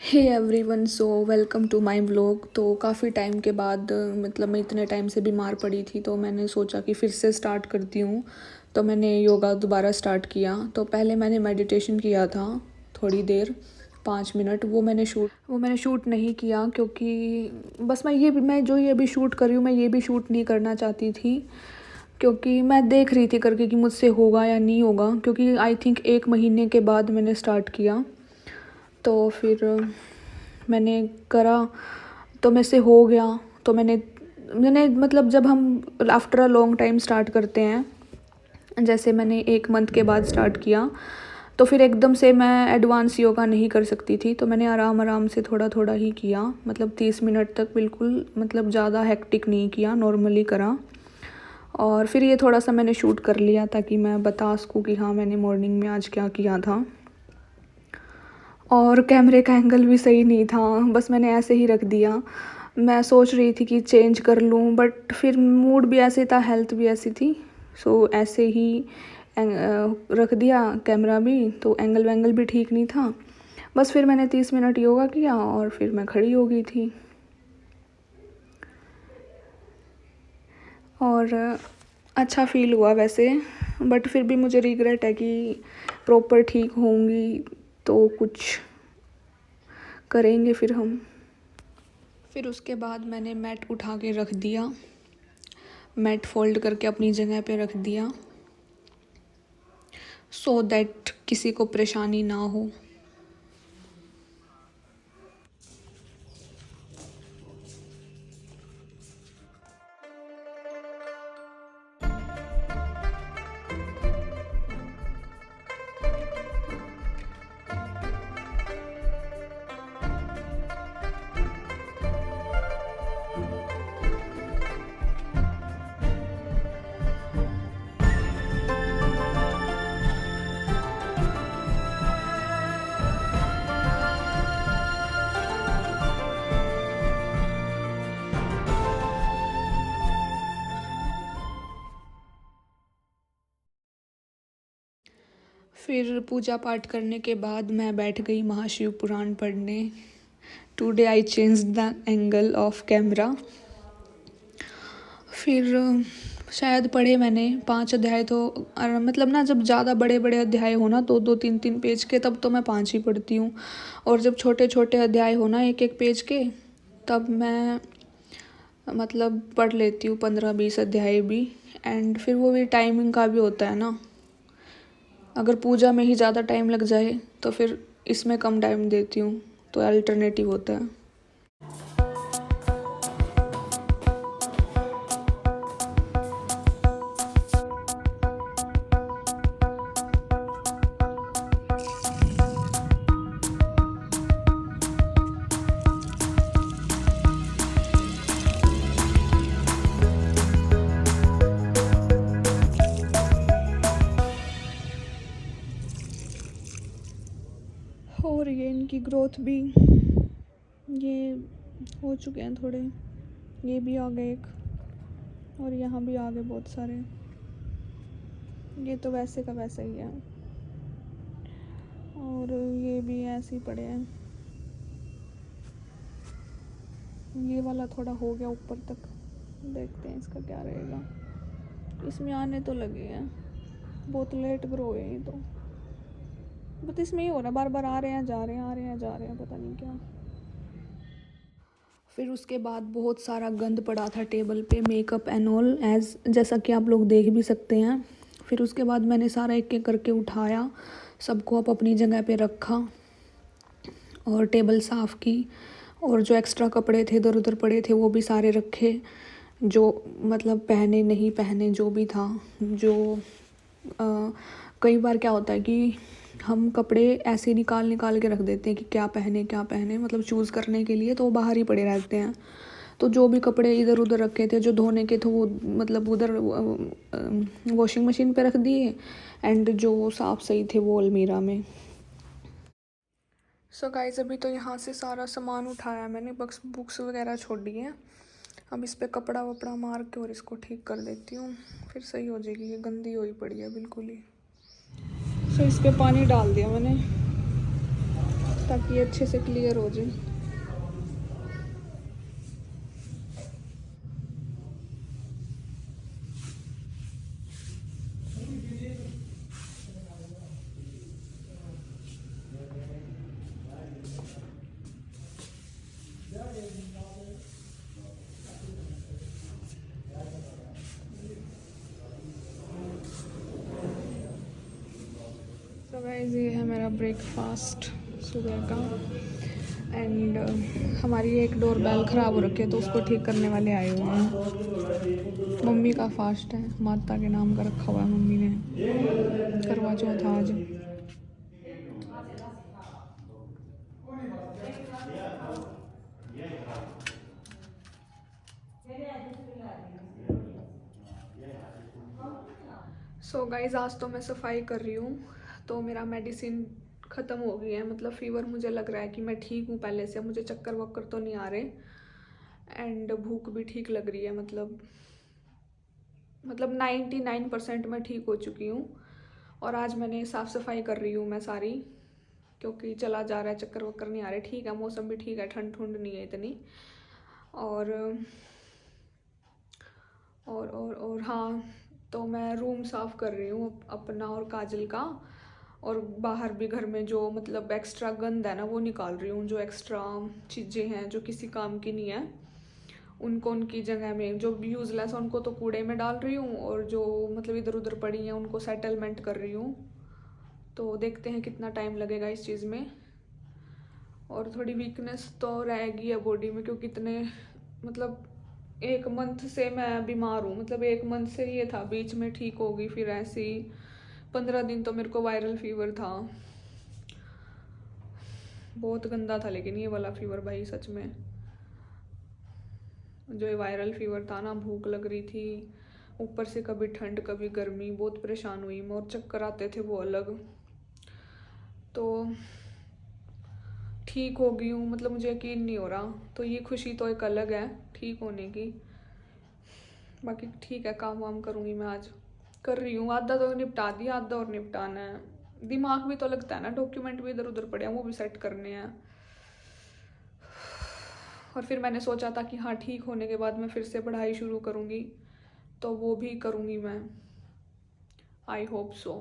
Hey everyone, so welcome to my vlog. तो काफ़ी time के बाद मतलब मैं इतने टाइम से बीमार पड़ी थी, तो मैंने सोचा कि फिर से स्टार्ट करती हूँ। तो मैंने योगा दोबारा स्टार्ट किया। तो पहले मैंने मेडिटेशन किया था थोड़ी देर, 5 मिनट। वो मैंने शूट नहीं किया, क्योंकि बस मैं जो ये अभी शूट कर रही हूँ, मैं ये भी शूट नहीं करना चाहती थी, क्योंकि मैं देख रही थी करके कि मुझसे होगा या नहीं होगा। क्योंकि आई थिंक 1 महीने के बाद मैंने स्टार्ट किया, तो फिर मैंने करा, तो मेरे से हो गया। तो मैंने मैंने मतलब जब हम after a long time start करते हैं, जैसे मैंने 1 मंथ के बाद स्टार्ट किया, तो फिर एकदम से मैं एडवांस योगा नहीं कर सकती थी। तो मैंने आराम आराम से थोड़ा थोड़ा ही किया, मतलब 30 मिनट तक, बिल्कुल मतलब ज़्यादा हेक्टिक नहीं किया, नॉर्मली करा। और फिर ये थोड़ा सा मैंने शूट कर लिया, ताकि मैं बता सकूँ कि हाँ मैंने मॉर्निंग में आज क्या किया था। और कैमरे का एंगल भी सही नहीं था, बस मैंने ऐसे ही रख दिया। मैं सोच रही थी कि चेंज कर लूँ, बट फिर मूड भी ऐसे था, हेल्थ भी ऐसी थी, सो ऐसे ही रख दिया कैमरा भी। तो एंगल वेंगल भी ठीक नहीं था। बस फिर मैंने 30 मिनट योगा किया और फिर मैं खड़ी हो गई थी। और अच्छा फील हुआ वैसे, बट फिर भी मुझे रिग्रेट है कि प्रॉपर ठीक होंगी तो कुछ करेंगे फिर हम। फिर उसके बाद मैंने मैट उठा के रख दिया, मैट फोल्ड करके अपनी जगह पे रख दिया, सो दैट किसी को परेशानी ना हो। फिर पूजा पाठ करने के बाद मैं बैठ गई महाशिव पुराण पढ़ने। Today I change the angle of camera. फिर शायद पढ़े मैंने 5 अध्याय। तो मतलब ना, जब ज़्यादा बड़े बड़े अध्याय हो ना, 2-2, 3-3 पेज के, तब तो मैं 5 ही पढ़ती हूँ। और जब छोटे छोटे अध्याय हो ना, 1-1 पेज के, तब मैं मतलब पढ़ लेती हूँ 15-20 अध्याय भी। एंड फिर वो भी टाइमिंग का भी होता है ना, अगर पूजा में ही ज़्यादा टाइम लग जाए तो फिर इसमें कम टाइम देती हूँ, तो अल्टरनेटिव होता है। और ये इनकी ग्रोथ भी, ये हो चुके हैं थोड़े, ये भी आ गए एक, और यहाँ भी आ गए बहुत सारे। ये तो वैसे का वैसा ही है, और ये भी ऐसे ही पड़े हैं। ये वाला थोड़ा हो गया ऊपर तक, देखते हैं इसका क्या रहेगा। इसमें आने तो लगे हैं, बहुत लेट ग्रो है ये तो, बट इसमें ही हो रहा है, बार बार आ रहे हैं जा रहे हैं, आ रहे हैं जा रहे हैं, पता नहीं क्या। फिर उसके बाद बहुत सारा गंद पड़ा था टेबल पे, मेकअप एंड ऑल, एज जैसा कि आप लोग देख भी सकते हैं। फिर उसके बाद मैंने सारा एक एक करके उठाया, सबको अपनी जगह पे रखा, और टेबल साफ़ की। और जो एक्स्ट्रा कपड़े थे इधर उधर पड़े थे, वो भी सारे रखे, जो मतलब पहने नहीं पहने जो भी था। जो कई बार क्या होता है कि हम कपड़े ऐसे निकाल निकाल के रख देते हैं कि क्या पहने, मतलब चूज़ करने के लिए, तो वो बाहर ही पड़े रहते हैं। तो जो भी कपड़े इधर उधर रखे थे, जो धोने के थे, वो मतलब उधर वॉशिंग मशीन पे रख दिए, एंड जो साफ़ सही थे वो अलमीरा में। सो गाइस, अभी तो यहाँ से सारा सामान उठाया मैंने, बुक्स वगैरह छोड़ दी हैं। अब इस पे कपड़ा वपड़ा मार के और इसको ठीक कर देती हूँ, फिर सही हो जाएगी। ये गंदी हुई पड़ी है बिल्कुल ही। सो इस पे पानी डाल दिया मैंने। ताकि ये अच्छे से क्लियर हो जाए। तो गाइस ये है मेरा ब्रेकफास्ट सुबह का। एंड हमारी एक डोर बेल ख़राब हो रखी है तो उसको ठीक करने वाले आए हुए हैं। मम्मी का फास्ट है, माता के नाम का रखा हुआ है मम्मी ने, करवा चौथ आज। सो गाइस आज तो मैं सफाई कर रही हूँ। तो मेरा मेडिसिन ख़त्म हो गई है, मतलब फ़ीवर मुझे लग रहा है कि मैं ठीक हूँ पहले से, मुझे चक्कर वक्कर तो नहीं आ रहे। एंड भूख भी ठीक लग रही है, मतलब 99% मैं ठीक हो चुकी हूँ। और आज मैंने साफ़ सफाई कर रही हूँ मैं सारी, क्योंकि चला जा रहा है, चक्कर वक्कर नहीं आ रहे। ठीक है, मौसम भी ठीक है, ठंड ठंड नहीं है इतनी। और हाँ, तो मैं रूम साफ़ कर रही हूँ अपना और काजल का। और बाहर भी घर में जो मतलब एक्स्ट्रा गंद है ना वो निकाल रही हूँ, जो एक्स्ट्रा चीज़ें हैं जो किसी काम की नहीं है उनको उनकी जगह में, जो यूज़लेस है उनको तो कूड़े में डाल रही हूँ, और जो मतलब इधर उधर पड़ी हैं उनको सेटलमेंट कर रही हूँ। तो देखते हैं कितना टाइम लगेगा इस चीज़ में। और थोड़ी वीकनेस तो रहेगी है बॉडी में, क्योंकि इतने मतलब 1 मंथ से मैं बीमार हूँ। मतलब 1 मंथ से ये था, बीच में ठीक होगी, फिर ऐसे ही 15 दिन तो मेरे को वायरल फीवर था, बहुत गंदा था। लेकिन ये वाला फीवर भाई सच में, जो ये वायरल फीवर था ना, भूख लग रही थी, ऊपर से कभी ठंड कभी गर्मी, बहुत परेशान हुई मैं, और चक्कर आते थे वो अलग। तो ठीक हो गई हूँ, मतलब मुझे यकीन नहीं हो रहा। तो ये खुशी तो एक अलग है ठीक होने की। बाकी ठीक है, काम वाम करूँगी मैं, आज कर रही हूँ। आधा तो निपटा दिया, आधा और निपटाना है। दिमाग भी तो लगता है ना, डॉक्यूमेंट भी इधर उधर पड़े हैं, वो भी सेट करने हैं। और फिर मैंने सोचा था कि हाँ ठीक होने के बाद मैं फिर से पढ़ाई शुरू करूँगी, तो वो भी करूँगी मैं, आई होप सो।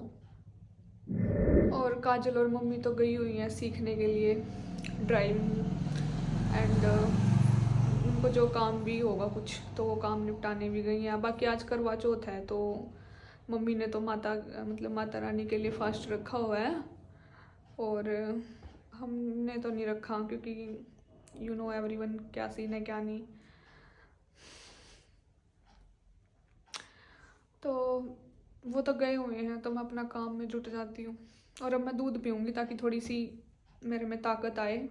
और काजल और मम्मी तो गई हुई हैं सीखने के लिए ड्राइविंग। एंड उनको जो काम भी होगा कुछ तो वो काम निपटाने भी गई हैं। बाकी आज करवा चौथ है, तो मम्मी ने तो माता रानी के लिए फास्ट रखा हुआ है, और हमने तो नहीं रखा, क्योंकि यू नो एवरीवन क्या सीन है क्या नहीं। तो वो तो गए हुए हैं, तो मैं अपना काम में जुट जाती हूँ। और अब मैं दूध पीऊँगी ताकि थोड़ी सी मेरे में ताकत आए,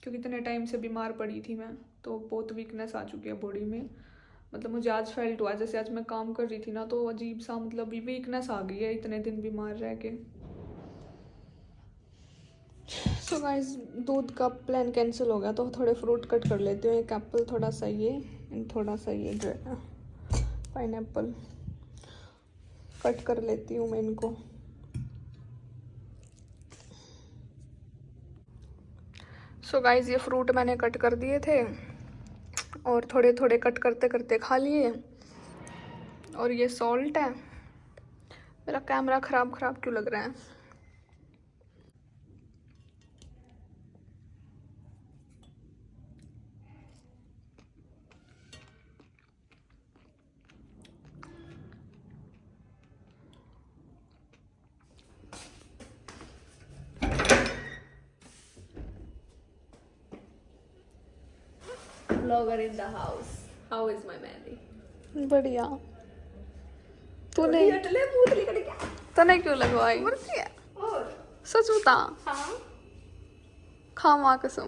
क्योंकि इतने टाइम से बीमार पड़ी थी मैं, तो बहुत वीकनेस आ चुकी है बॉडी में। मतलब मुझे आज फेल्ट हुआ, जैसे आज मैं काम कर रही थी ना, तो अजीब सा मतलब वीकनेस आ गई है इतने दिन बीमार रह के। सो गाइस दूध का प्लान कैंसिल हो गया, तो थोड़े फ्रूट कट कर लेती हूँ। एक एप्पल, थोड़ा सा ये एंड थोड़ा सा ये पाइनएप्पल कट कर लेती हूँ मैं इनको। सो गाइस ये फ्रूट मैंने कट कर दिए थे, और थोड़े थोड़े कट करते करते खा लिए। और ये सॉल्ट है। मेरा कैमरा ख़राब क्यों लग रहा है? Vlogger in the house. How is my Mandy? बढ़िया। तूने तूने क्यों लगवाई? सच बता। हाँ। खा माँ कसम।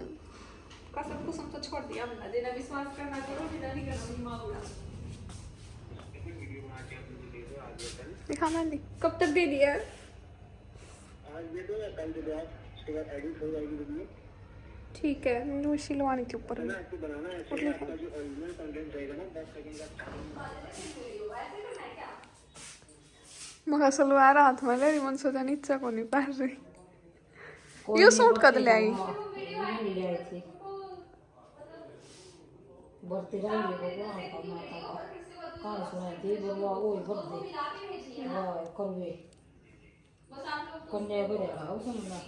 कसम तो छोड़ दिया बंदा, जिन्हें विश्वास करना करो, जिन्हें नहीं करना दिमाग उड़ा। दिखा मेहंदी। कब तक दे दिया? आज दे दो या कल दे दो, आप उसके बाद एडिट हो जाएगी वीडियो। ठीक है, मुझे सिलवानी थी ऊपर में। आपको बनाना है ऐसे, आपका जो ओरिजिनल कंटेंट रहेगा ना 10 सेकंड का। मग सलवार हाथ में ले रही, मन सोचा नीचे को नहीं पहन रही। यो सूट कद ले आई ले आई थी भर्ती रही भगवान का माता का कहाँ सुनाई थी बरुआ वो भर्ती वाह करवे कन्या बड़े आओ सुनना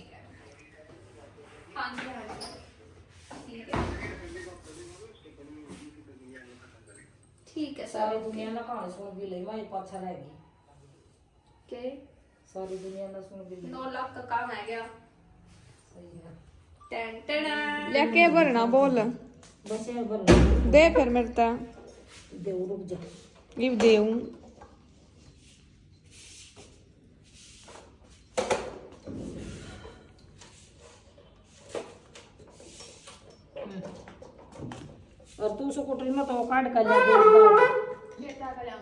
ठीक है सारी दुनिया ना कहाँ सुन भी ले मैं पाछा रह गई के सारी दुनिया ना सुन भी ले 9 लाख का काम है गया सही है टेन टेन लेके भरना बोल बस ये बर दे फिर मेरे ता दे रुक जा ये देऊं और तू सो कोटरी में तो काट कर ले दे बेटा कलाम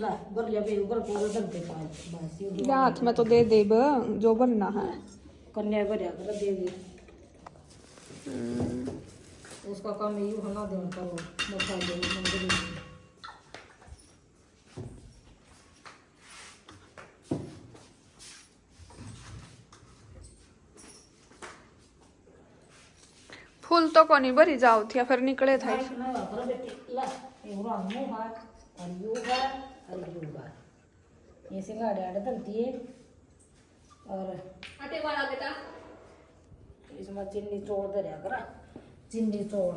ला बर ले बे ऊपर को उधर पे पास बस ये या हाथ में तो दे दे जो भरना है कन्या बढ़िया कर दे दे उसका काम यही होना देना करो मौका दे मंदिर में फूल तो कोनी भरी जाओ थी फिर निकले था ना कर बेटी ला ये रंग में है और योगा ये सिंगाड़े आड़े तलती है और हटे वाला बेटा इसमें चिन्नी चोड़ दे रहा करा चिन्नी चोड़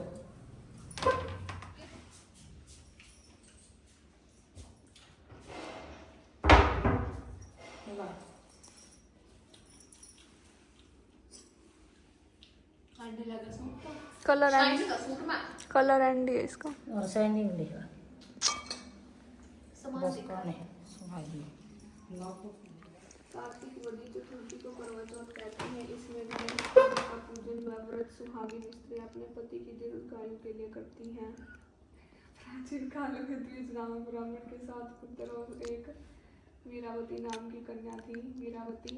अंडे लगा सूट कलर एंड का सूट में कलर एंड है इसका और शाइनिंग लेगा सामान बस दिखा कौन है सुहाई कार्तिक वदी चतुर्थी को करवा चौथ कहते हैं। इसमें भी का पूजन व व्रत सुहागिन स्त्री अपने पति की दीर्घायु के लिए करती हैं। प्राचीन कालों के बीच गांव ब्राह्मण के 7 पुत्र और एक वीरावती नाम की कन्या थी। वीरावती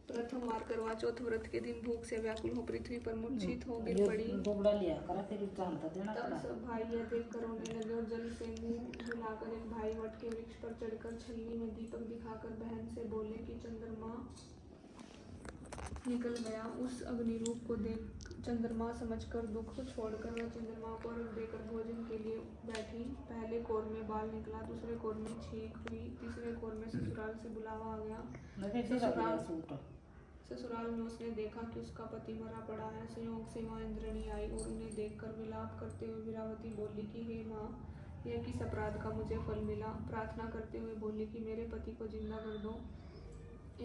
प्रथम बार करवा चौथ व्रत के दिन भूख से व्याकुल हो पृथ्वी पर मूर्छित हो गिर पड़ी। दुबड़ा लिया करा फिर जानता देना तब पड़ा सब भाई यह देखकर रोने लगे और जल से मुंह धुलाकर एक भाई वट के वृक्ष पर चढ़कर छन्नी में दीपक दिखाकर बहन से बोले कि चंद्रमा निकल गया। उस अग्नि रूप को देख चंद्रमा समझकर दुख छोड़कर वह चंद्रमा को अर्घ देकर भोजन के लिए बैठी। पहले कोर में बाल निकला, दूसरे कोर में छींक हुई, तीसरे कोर में ससुराल से बुलावा आ गया। ससुराल में उसने देखा कि उसका पति मरा पड़ा है। संयोग से माँ इंद्रणी आई और उन्हें देखकर विलाप करते हुए वीरावती बोली कि हे माँ, यह किस अपराध का मुझे फल मिला। प्रार्थना करते हुए बोली कि मेरे पति को जिंदा कर दो।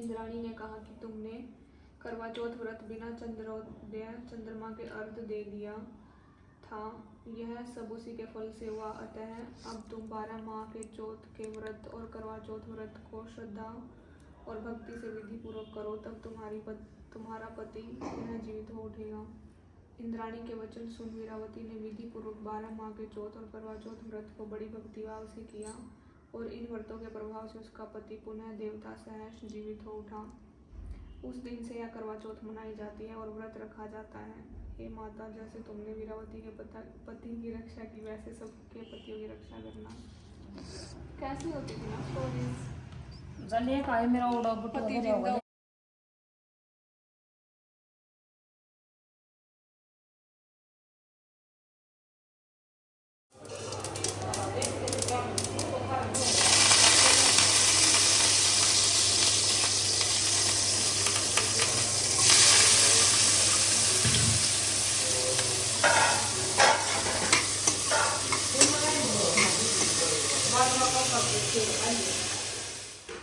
इंद्राणी ने कहा कि तुमने करवा चौथ व्रत बिना चंद्रोदय चंद्रमा के अर्घ दे दिया था, यह सब उसी के फल से हुआ। अतः अब तुम 12 माह के चौथ के व्रत और करवा चौथ व्रत को श्रद्धा और भक्ति से विधि पूर्वक करो, तब तुम्हारा पति पुनः जीवित हो उठेगा। इंद्राणी के वचन सुन वीरावती ने विधि पूर्वक 12 माह के चौथ और करवा चौथ व्रत को बड़ी भक्तिभाव से किया और इन व्रतों के प्रभाव से उसका पति पुनः देवता सहर्ष जीवित हो उठा। उस दिन से यह करवा चौथ मनाई जाती है और व्रत रखा जाता है। हे माता, जैसे तुमने वीरावती के पति की रक्षा की, वैसे सबके पतियों की रक्षा करना। कैसी होती थी ना स्टोरीज। चलिए का मेरा ओडा बुटो पति हो जिंदा गया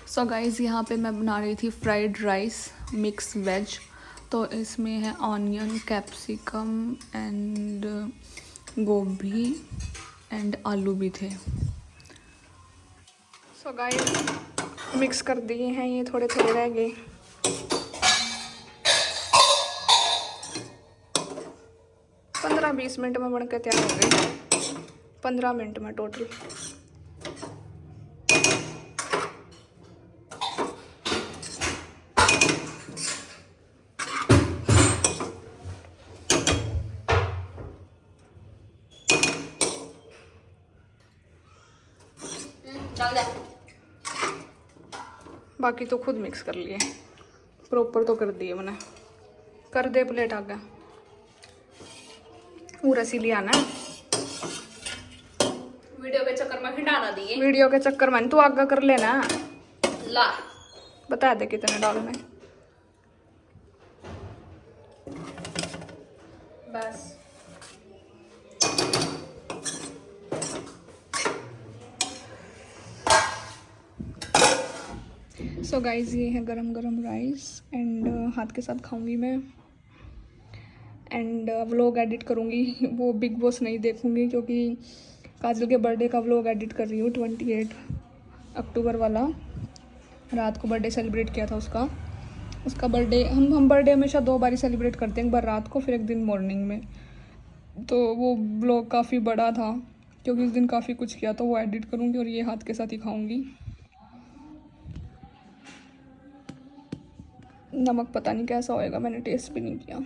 सो गाइज़ यहाँ पे मैं बना रही थी फ्राइड राइस मिक्स वेज। तो इसमें है ऑनियन, कैप्सिकम एंड गोभी एंड आलू भी थे। सो गाइज़ मिक्स कर दिए हैं, ये थोड़े थोड़े रह गए। 15-20 मिनट में बनकर तैयार हो गए। 15 मिनट में टोटल। बाकी तो खुद मिक्स कर लिए। प्रॉपर तो कर दिए मैंने। कर दे प्लेट आगे पूरा सी लिया ना। वीडियो के चक्कर में खिंडाना दिए। वीडियो के चक्कर में तू आगे कर लेना। ला बता दे कितने डालने। बस सो गाइस ये है गरम गरम राइस एंड हाथ के साथ खाऊंगी मैं। एंड व्लॉग एडिट करूंगी, वो बिग बॉस नहीं देखूंगी क्योंकि काजल के बर्थडे का व्लॉग एडिट कर रही हूँ 28 अक्टूबर वाला। रात को बर्थडे सेलिब्रेट किया था उसका बर्थडे। हम बर्थडे हमेशा 2 बार ही सेलिब्रेट करते हैं, एक बार रात को फिर एक दिन मॉर्निंग में। तो वो व्लॉग काफ़ी बड़ा था क्योंकि उस दिन काफ़ी कुछ किया, तो वो एडिट करूँगी और ये हाथ के साथ ही खाऊँगी। नमक पता नहीं कैसा होएगा, मैंने टेस्ट भी नहीं किया।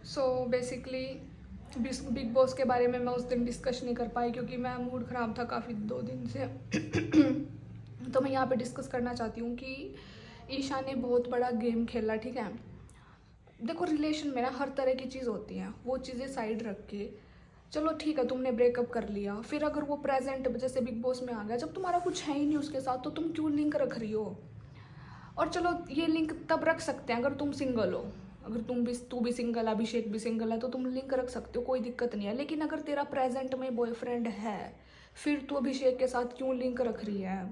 सो बेसिकली बिग बॉस के बारे में मैं उस दिन डिस्कस नहीं कर पाई क्योंकि मैं मूड ख़राब था काफ़ी 2 दिन से। तो मैं यहाँ पे डिस्कस करना चाहती हूँ कि ईशा ने बहुत बड़ा गेम खेला, ठीक है। देखो रिलेशन में ना हर तरह की चीज़ होती है, वो चीज़ें साइड रख के चलो ठीक है तुमने ब्रेकअप कर लिया, फिर अगर वो प्रेजेंट जैसे बिग बॉस में आ गया, जब तुम्हारा कुछ है ही नहीं उसके साथ तो तुम क्यों लिंक रख रही हो। और चलो ये लिंक तब रख सकते हैं अगर तुम सिंगल हो, अगर तू भी सिंगल, अभिषेक भी सिंगल है तो तुम लिंक रख सकते हो, कोई दिक्कत नहीं है। लेकिन अगर तेरा प्रेजेंट में बॉयफ्रेंड है फिर तू अभिषेक के साथ क्यों लिंक रख रही है।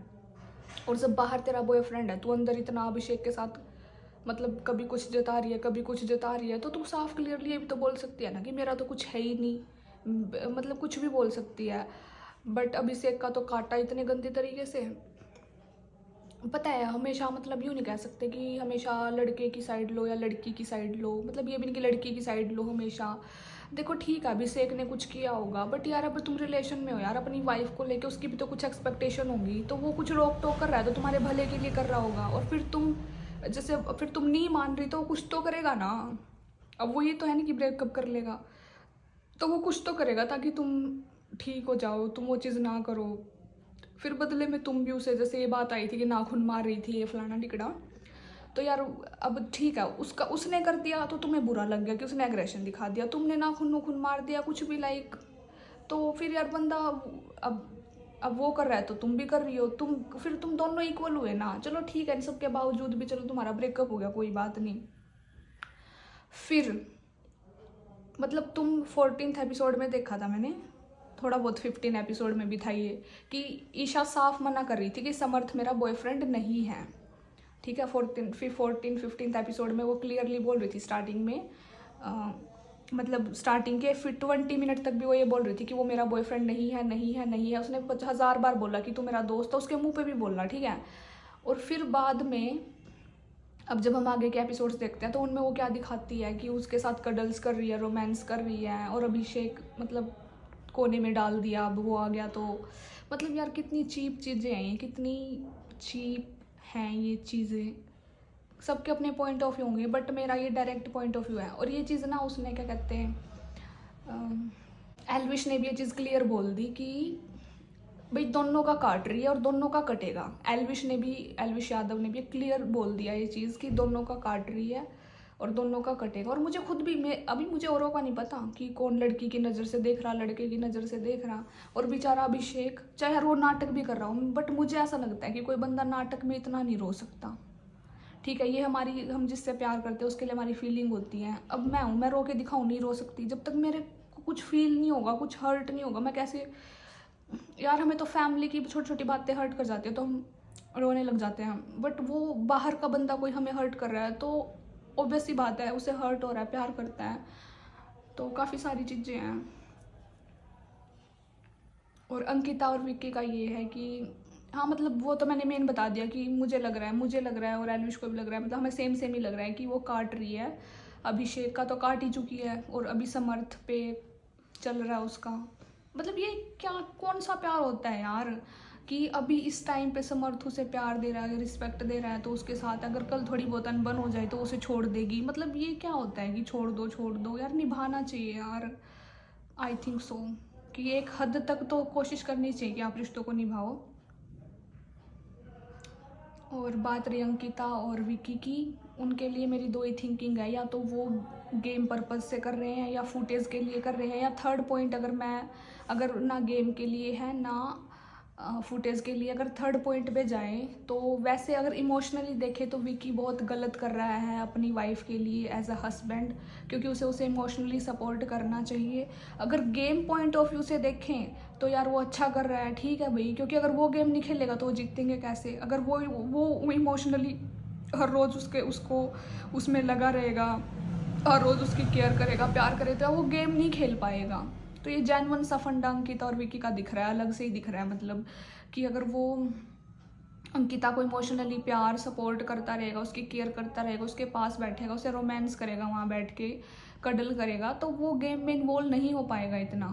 और जब बाहर तेरा बॉयफ्रेंड है, तू अंदर इतना अभिषेक के साथ मतलब कभी कुछ जता रही है कभी कुछ जता रही है, तो तू साफ क्लियरली ये भी तो बोल सकती है ना कि मेरा तो कुछ है ही नहीं, मतलब कुछ भी बोल सकती है। बट अभिषेक का तो काटा इतने गंदे तरीके से। पता है हमेशा मतलब यूँ नहीं कह सकते कि हमेशा लड़के की साइड लो या लड़की की साइड लो, मतलब ये भी नहीं कि लड़की की साइड लो हमेशा। देखो ठीक है अभिषेक ने कुछ किया होगा, बट यार अब तुम रिलेशन में हो यार, अपनी वाइफ को लेके उसकी भी तो कुछ एक्सपेक्टेशन होगी, तो वो कुछ रोक टोक कर रहा है तो तुम्हारे भले के लिए कर रहा होगा। और फिर तुम नहीं मान रही तो कुछ तो करेगा ना। अब वो ये तो है नहीं कि ब्रेकअप कर लेगा, तो वो कुछ तो करेगा ताकि तुम ठीक हो जाओ, तुम वो चीज़ ना करो। फिर बदले में तुम भी उसे, जैसे ये बात आई थी कि नाखून मार रही थी ये फलाना टिकड़ा, तो यार अब ठीक है उसने कर दिया तो तुम्हें बुरा लग गया कि उसने एग्रेशन दिखा दिया, तुमने नाखून मार दिया कुछ भी लाइक, तो फिर यार बंदा अब वो कर रहा है तो तुम भी कर रही हो, फिर तुम दोनों इक्वल हुए ना। चलो ठीक है इन सब के बावजूद भी चलो तुम्हारा ब्रेकअप हो गया कोई बात नहीं। फिर मतलब तुम 14th एपिसोड में देखा था मैंने, थोड़ा बहुत 15 एपिसोड में भी था ये, कि ईशा साफ मना कर रही थी कि समर्थ मेरा बॉयफ्रेंड नहीं है, ठीक है। 14th-15th एपिसोड में वो क्लियरली बोल रही थी स्टार्टिंग में, मतलब स्टार्टिंग के फिर 20 मिनट तक भी वो ये बोल रही थी कि वो मेरा बॉयफ्रेंड नहीं है नहीं है नहीं है। उसने 1000 बार बोला कि तू मेरा दोस्त है, उसके मुंह पे भी बोला, ठीक है। और फिर बाद में अब जब हम आगे के एपिसोड्स देखते हैं तो उनमें वो क्या दिखाती है कि उसके साथ कडल्स कर रही है, रोमांस कर रही है, और अभिषेक मतलब कोने में डाल दिया, अब वो आ गया तो मतलब यार कितनी चीप चीज़ें हैं ये, कितनी चीप हैं ये चीज़ें। सबके अपने पॉइंट ऑफ व्यू होंगे बट मेरा ये डायरेक्ट पॉइंट ऑफ व्यू है। और ये चीज़ ना उसने क्या कहते हैं एल्विश ने भी ये चीज़ क्लियर बोल दी कि भाई दोनों का काट रही है और दोनों का कटेगा। एल्विश यादव ने भी क्लियर बोल दिया ये चीज़ कि दोनों का काट रही है और दोनों का कटेगा। और मुझे खुद भी अभी मुझे औरों का नहीं पता कि कौन लड़की की नज़र से देख रहा, लड़के की नज़र से देख रहा। और बेचारा अभिषेक चाहे वो नाटक भी कर रहा हूँ, बट मुझे ऐसा लगता है कि कोई बंदा नाटक में इतना नहीं रो सकता, ठीक है। ये हम जिससे प्यार करते हैं उसके लिए हमारी फीलिंग होती है। अब मैं रो के दिखाऊँ नहीं रो सकती, जब तक मेरे को कुछ फील नहीं होगा, कुछ हर्ट नहीं होगा, मैं कैसे यार। हमें तो फैमिली की छोटी छोटी बातें हर्ट कर जाती है तो हम रोने लग जाते हैं, बट वो बाहर का बंदा कोई हमें हर्ट कर रहा है तो ऑब्वियस सी बात है उसे हर्ट हो रहा है, प्यार करता है, तो काफ़ी सारी चीज़ें हैं। और अंकिता और विक्की का ये है कि हाँ मतलब वो तो मैंने मेन बता दिया कि मुझे लग रहा है और एलविश को भी लग रहा है, मतलब हमें सेम सेम ही लग रहा है कि वो काट रही है। अभिषेक का तो काट ही चुकी है और अभी समर्थ पे चल रहा है उसका। मतलब ये क्या कौन सा प्यार होता है यार, कि अभी इस टाइम पे समर्थ उसे प्यार दे रहा है, रिस्पेक्ट दे रहा है तो उसके साथ, अगर कल थोड़ी बहुत अनबन हो जाए तो उसे छोड़ देगी। मतलब ये क्या होता है कि छोड़ दो यार, निभाना चाहिए यार। आई थिंक सो कि एक हद तक तो कोशिश करनी चाहिए कि आप रिश्तों को निभाओ। और बात रही अंकिता और विकी की, उनके लिए मेरी दो ही थिंकिंग है, या तो वो गेम पर्पस से कर रहे हैं या फुटेज के लिए कर रहे हैं, या थर्ड पॉइंट अगर ना गेम के लिए है ना फुटेज के लिए, अगर थर्ड पॉइंट पे जाएं तो वैसे अगर इमोशनली देखें तो विकी बहुत गलत कर रहा है अपनी वाइफ के लिए एज अ हस्बैंड, क्योंकि उसे इमोशनली सपोर्ट करना चाहिए। अगर गेम पॉइंट ऑफ व्यू से देखें तो यार वो अच्छा कर रहा है, ठीक है भाई, क्योंकि अगर वो गेम नहीं खेलेगा तो वो जीतेंगे कैसे? अगर वो इमोशनली हर रोज़ उसको उसमें लगा रहेगा, हर रोज़ उसकी केयर करेगा, प्यार करेगा, तो वो गेम नहीं खेल पाएगा। तो ये जेन्युइन सा फंडा अंकिता और विकी का दिख रहा है, अलग से ही दिख रहा है। मतलब कि अगर वो अंकिता को इमोशनली प्यार सपोर्ट करता रहेगा, उसकी केयर करता रहेगा, उसके पास बैठेगा, उसे रोमांस करेगा, वहाँ बैठ के कडल करेगा, तो वो गेम में इन्वॉल्व नहीं हो पाएगा इतना।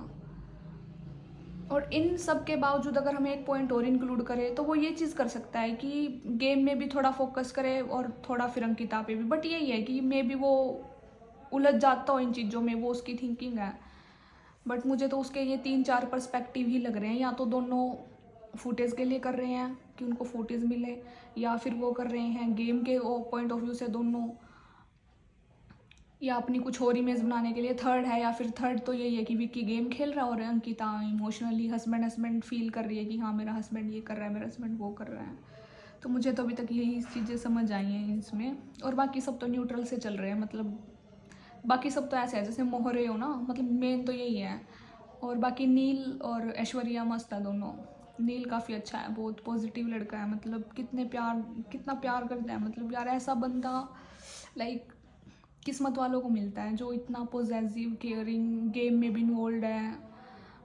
और इन सब के बावजूद अगर हम एक पॉइंट और इंक्लूड करें तो वो ये चीज़ कर सकता है कि गेम में भी थोड़ा फोकस करे और थोड़ा फिर अंकिता पे भी। बट यही है कि मे बी वो उलझ जाता हो इन चीज़ों में, वो उसकी थिंकिंग है। बट मुझे तो उसके ये 3-4 पर्सपेक्टिव ही लग रहे हैं, या तो दोनों फुटेज के लिए कर रहे हैं कि उनको फुटेज मिले, या फिर वो कर रहे हैं गेम के पॉइंट ऑफ व्यू से दोनों, या अपनी कुछ और इमेज बनाने के लिए थर्ड है। या फिर थर्ड तो यही है कि विक्की गेम खेल रहा है और अंकिता इमोशनली हस्बैंड फील कर रही है कि हाँ मेरा हस्बैंड ये कर रहा है, मेरा हस्बैंड वो कर रहा है। तो मुझे तो अभी तक यही चीज़ें समझ आई हैं इसमें, और बाकी सब तो न्यूट्रल से चल रहे हैं। मतलब बाकी सब तो ऐसे है जैसे मोहरे हो ना, मतलब मेन तो यही है। और बाकी नील और ऐश्वर्या मस्त है दोनों। नील काफ़ी अच्छा है, बहुत पॉजिटिव लड़का है, मतलब कितना प्यार करता है। मतलब यार ऐसा बंदा लाइक किस्मत वालों को मिलता है जो इतना पॉजेसिव, केयरिंग, गेम में भी इन्वॉल्व है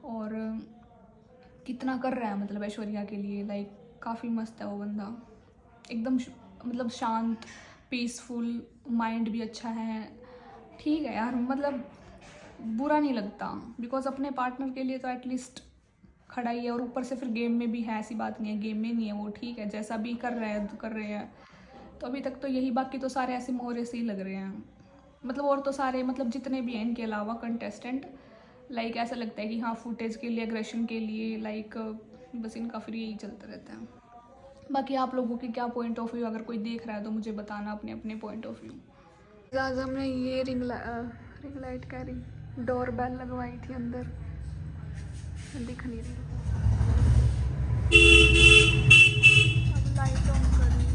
और कितना कर रहा है मतलब ऐश्वर्या के लिए। लाइक काफ़ी मस्त है वो बंदा, एकदम मतलब शांत, पीसफुल, माइंड भी अच्छा है। ठीक है यार, मतलब बुरा नहीं लगता, बिकॉज अपने पार्टनर के लिए तो एटलीस्ट खड़ा ही है। और ऊपर से फिर गेम में भी है, ऐसी बात नहीं है गेम में नहीं है वो, ठीक है जैसा भी कर रहे हैं। तो अभी तक तो यही, बाकी तो सारे ऐसे मोहरे से ही लग रहे हैं। मतलब और तो सारे, मतलब जितने भी हैं इनके अलावा कंटेस्टेंट, लाइक ऐसा लगता है कि हाँ फुटेज के लिए, एग्रेशन के लिए, लाइक बस इनका फिर यही चलता रहता है। बाकी आप लोगों की क्या पॉइंट ऑफ व्यू, अगर कोई देख रहा है तो मुझे बताना अपने अपने पॉइंट ऑफ व्यू। आज हमने ये रिंग लाइट कह रही, डोर बेल लगवाई थी अंदर, दिख नहीं रही। अब लाइट ऑन कर रही।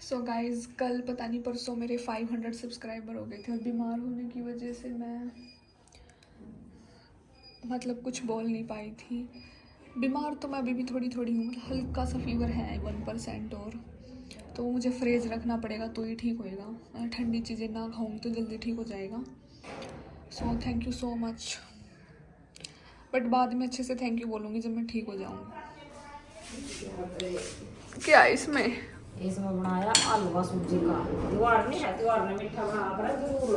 सो गाइज कल पता नहीं परसों मेरे 500 सब्सक्राइबर हो गए थे, और बीमार होने की वजह से मैं मतलब कुछ बोल नहीं पाई थी। बीमार तो मैं अभी भी थोड़ी हूँ, मतलब हल्का सा फीवर है 1% और, तो मुझे फ्रेज रखना पड़ेगा तो ही ठीक होएगा। ठंडी चीज़ें ना खाऊंगी तो जल्दी ठीक हो जाएगा। So thank you so much, but बाद में अच्छे से थैंक यू बोलूँगी जब मैं ठीक हो जाऊँगी। क्या इसमें बनाया आलू का सूजी का, त्योहार नहीं है, त्योहार ने मीठा बना कर जरूर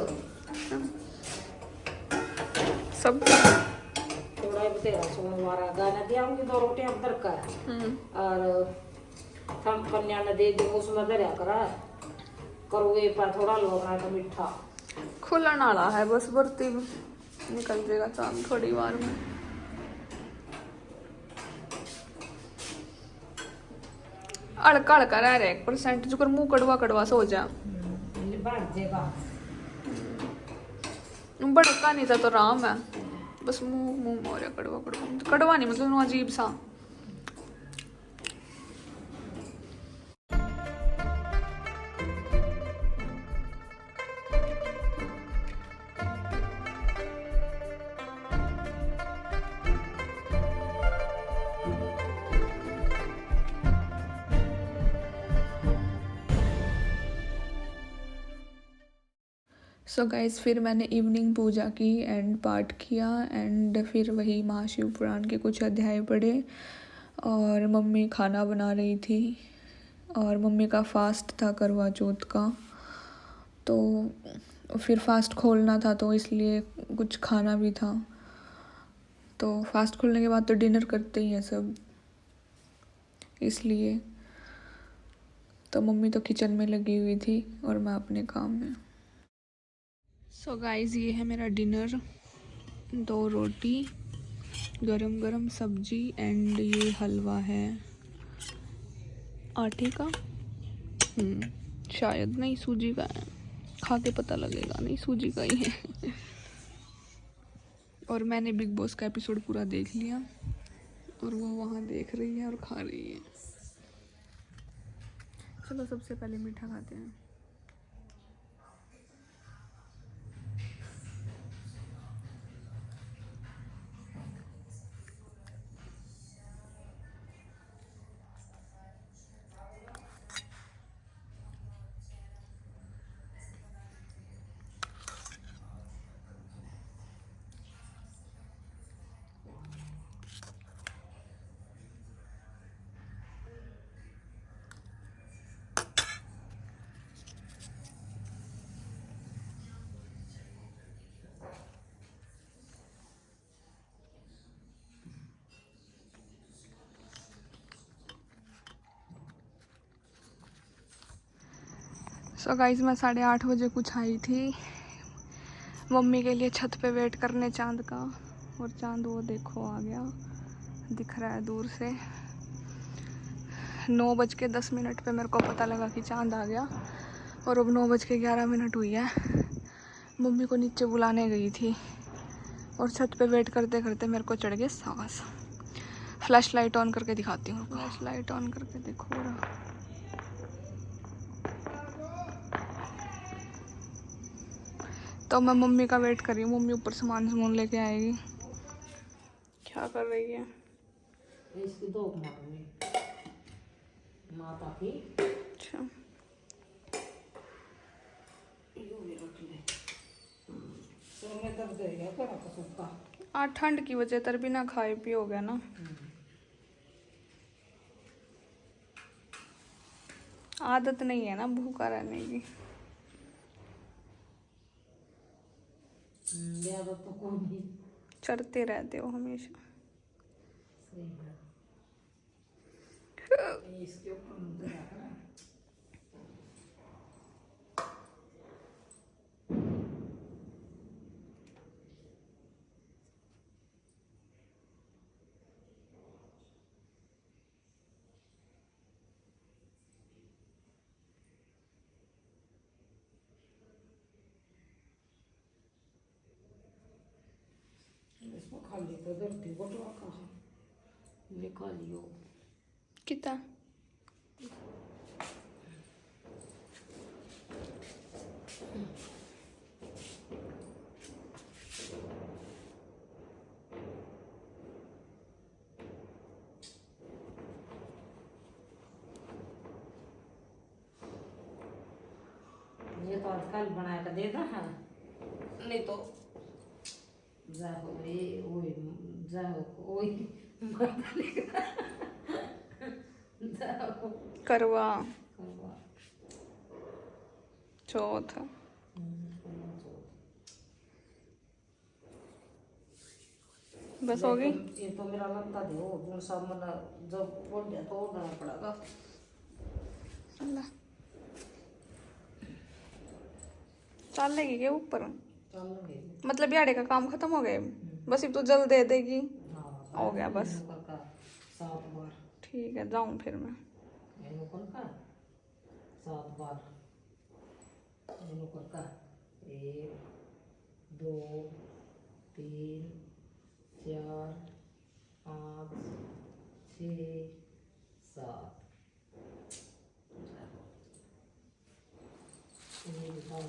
सब थोड़ा ही बतेरा सोमवार गाना दिया उनकी 2 रोटी अंदर का और हम कन्या ने दे दी, उसमें दरिया करा करोगे पर थोड़ा लो बना तो मीठा खुलन वाला है, बस बर्ती निकल जाएगा चांद थोड़ी बार में। अड़का रह रहा 1% जो कर मुँह कड़वा सा हो जा, बड़का नहीं था तो राम है, बस मुंह हो रहा कड़वा नहीं, मतलब अजीब सा। सो गाइस फिर मैंने इवनिंग पूजा की एंड पाठ किया एंड फिर वही महाशिव पुराण के कुछ अध्याय पढ़े और मम्मी खाना बना रही थी और मम्मी का फास्ट था करवा चौथ का, तो फिर फास्ट खोलना था तो इसलिए कुछ खाना भी था। तो फास्ट खोलने के बाद तो डिनर करते ही हैं सब, इसलिए तो मम्मी तो किचन में लगी हुई थी और मैं अपने काम में। सो गाइस ये है मेरा डिनर, 2 रोटी, गरम गरम सब्जी एंड ये हलवा है आटे का, शायद नहीं सूजी का है, खा के पता लगेगा, नहीं सूजी का ही है। और मैंने बिग बॉस का एपिसोड पूरा देख लिया और वो वहाँ देख रही है और खा रही है। चलो सबसे पहले मीठा खाते हैं। सो गाइस मैं 8:30 बजे कुछ आई थी मम्मी के लिए छत पे वेट करने चांद का, और चांद वो देखो आ गया, दिख रहा है दूर से। 9:10 पे मेरे को पता लगा कि चांद आ गया और अब 9:11 हुई है। मम्मी को नीचे बुलाने गई थी और छत पे वेट करते करते मेरे को चढ़ गए सांस। फ्लैश लाइट ऑन करके दिखाती हूँ, फ्लैश लाइट ऑन करके देखो रहा। तो मैं मम्मी का वेट कर रही हूँ, मम्मी ऊपर सामान लेके आएगी। क्या कर रही है? इसकी 2 मारूंगी माता की। अच्छा यो भी रख ले। सर में दर्द है क्या थोड़ा सा सूखा? आज ठंड की वजह तर बिना खाए पी हो गया ना, आदत नहीं है ना भूखा रहने की। ज्यादा तो कोई नहीं, चढ़ते रहते हो हमेशा। सही है। इसके ऊपर मुझे रखना है। इसमें खाली तो धरती बटवा कहाँ निकालियो कितना ये तो आजकल बना के दे दा है, नहीं तो जाओ ये ओए जाओ ओए जाओ करवा करवा चौथ। बस हो गई। ये तो मेरा लगता दे वो जो सब मन जब बोल दिया तो ओढ़ना पड़ेगा। अल्लाह चल लेगी क्या ऊपर? चलेंगे मतलब यारे का काम खत्म हो गया, बस अब तो जल दे देगी। हाँ हो गया बस। का 7 बार ठीक है जाऊँ फिर मैं। ये नुकर का 7 बार ये नुकर का 1 2 3 4 5 6 7 ये दिखाओ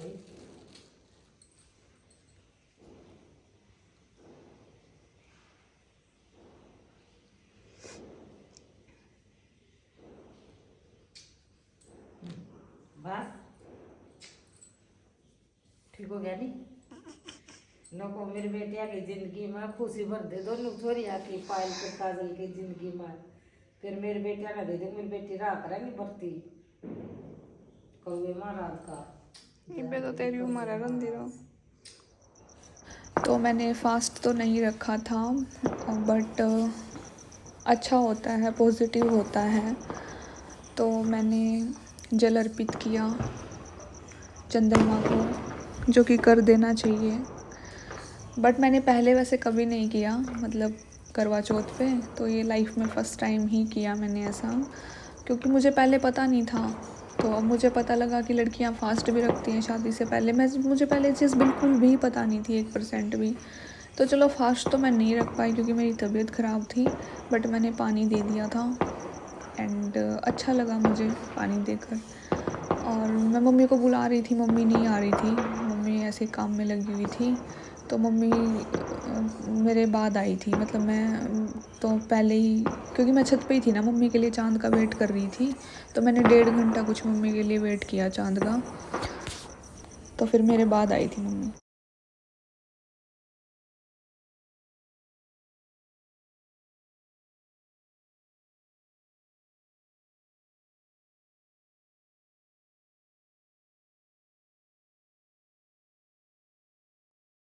बस ठीक को गया नहीं नको मेरे बेटिया की जिंदगी में खुशी भर दे दोनों छोरिया की पायल के काजल की जिंदगी में फिर मेरे बेटिया ना दे दे मेरी बेटी रहा करेंगी भर्ती कौवे महाराज का इबे तो तेरी उम्र है रंदी रहो। तो मैंने फास्ट तो नहीं रखा था, बट अच्छा होता है, पॉजिटिव होता है। तो मैंने जल अर्पित किया चंद्रमा को, जो कि कर देना चाहिए, बट मैंने पहले वैसे कभी नहीं किया, मतलब करवा चौथ पे। तो ये लाइफ में फ़र्स्ट टाइम ही किया मैंने ऐसा, क्योंकि मुझे पहले पता नहीं था। तो अब मुझे पता लगा कि लड़कियां फास्ट भी रखती हैं शादी से पहले। मुझे पहले ये चीज़ बिल्कुल भी पता नहीं थी, 1% भी। तो चलो फास्ट तो मैं नहीं रख पाई क्योंकि मेरी तबीयत ख़राब थी, बट मैंने पानी दे दिया था एंड अच्छा लगा मुझे पानी देकर। और मैं मम्मी को बुला रही थी, मम्मी नहीं आ रही थी, मम्मी ऐसे काम में लगी हुई थी। तो मम्मी मेरे बाद आई थी, मतलब मैं तो पहले ही, क्योंकि मैं छत पे ही थी ना, मम्मी के लिए चांद का वेट कर रही थी। तो मैंने 1.5 घंटा कुछ मम्मी के लिए वेट किया चांद का। तो फिर मेरे बाद आई थी मम्मी।